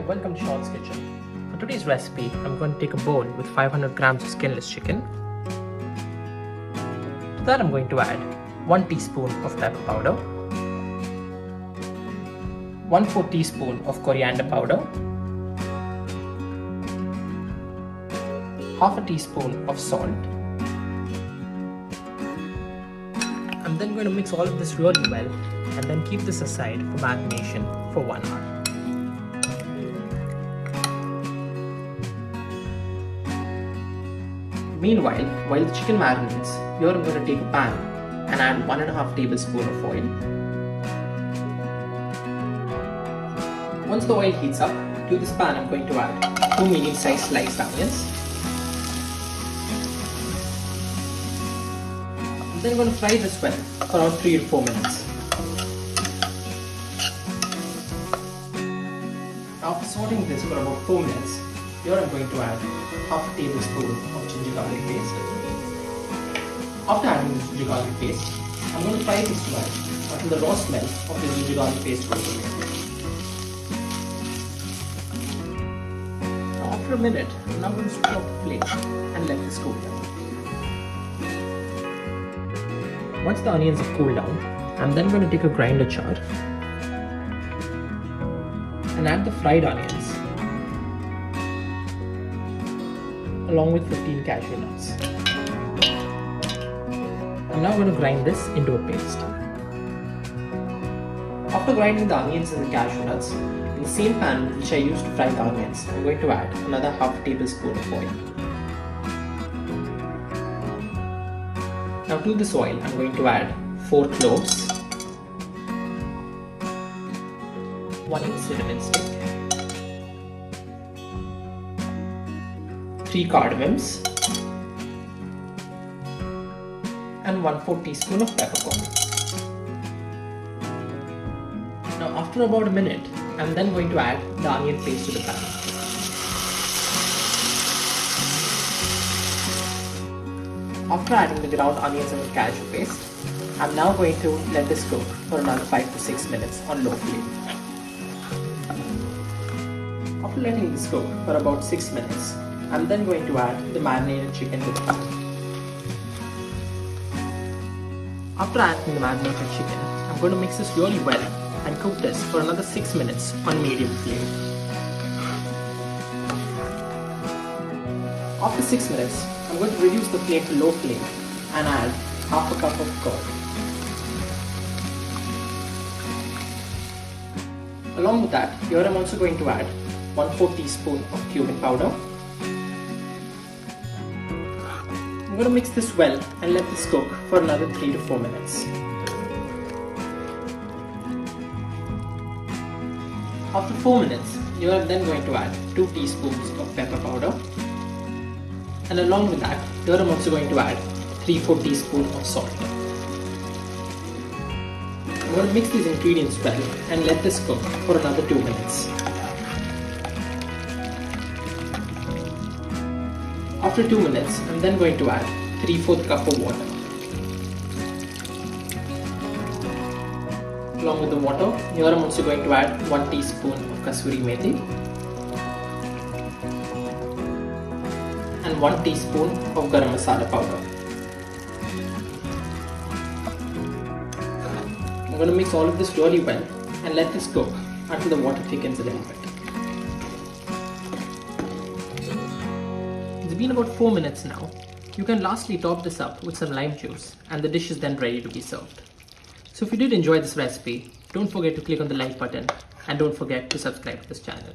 welcome to Sean's Kitchen. For today's recipe, I'm going to take a bowl with 500 grams of skinless chicken. To that I'm going to add 1 teaspoon of pepper powder, 1/4 teaspoon of coriander powder, half a teaspoon of salt. I'm then going to mix all of this really well and then keep this aside for marination for 1 hour. Meanwhile, while the chicken marinates, here I'm going to take a pan and add 1.5 tablespoons of oil. Once the oil heats up, to this pan I'm going to add 2 medium-sized sliced onions. I'm then going to fry this well for around 3 to 4 minutes. After sauteing this for about 4 minutes, here I'm going to add half a tablespoon of ginger garlic paste. After adding this ginger garlic paste, I'm going to fry this well until the raw smell of the ginger garlic paste goes away. Now after a minute, I'm now going to switch off the flame and let this cool down. Once the onions have cooled down, I'm then going to take a grinder jar and add the fried onions along with 15 cashew nuts. I'm now going to grind this into a paste. After grinding the onions and the cashew nuts, in the same pan which I used to fry the onions, I'm going to add another half tablespoon of oil. Now to this oil, I'm going to add 4 cloves, 1 cinnamon stick, 3 cardamoms, and 1/4 teaspoon of peppercorn. Now after about a minute, I'm then going to add the onion paste to the pan. After adding the ground onions and the cashew paste, I'm now going to let this cook for another 5 to 6 minutes on low flame. After letting this cook for about 6 minutes, I'm then going to add the marinated chicken to the pan. After adding the marinated chicken, I'm going to mix this really well and cook this for another 6 minutes on medium flame. After 6 minutes, I'm going to reduce the flame to low flame and add half a cup of curd. Along with that, here I'm also going to add 1/4 teaspoon of cumin powder. I'm going to mix this well and let this cook for another 3 to 4 minutes. After 4 minutes, you are then going to add 2 teaspoons of pepper powder, and along with that, here I'm also going to add 3/4 teaspoon of salt. I'm going to mix these ingredients well and let this cook for another 2 minutes. After 2 minutes, I'm then going to add 3/4 cup of water. Along with the water, here I'm also going to add 1 teaspoon of kasuri methi and 1 teaspoon of garam masala powder. I'm going to mix all of this really well and let this cook until the water thickens a little bit. It's been about 4 minutes now. You can lastly top this up with some lime juice and the dish is then ready to be served. So if you did enjoy this recipe, don't forget to click on the like button and don't forget to subscribe to this channel.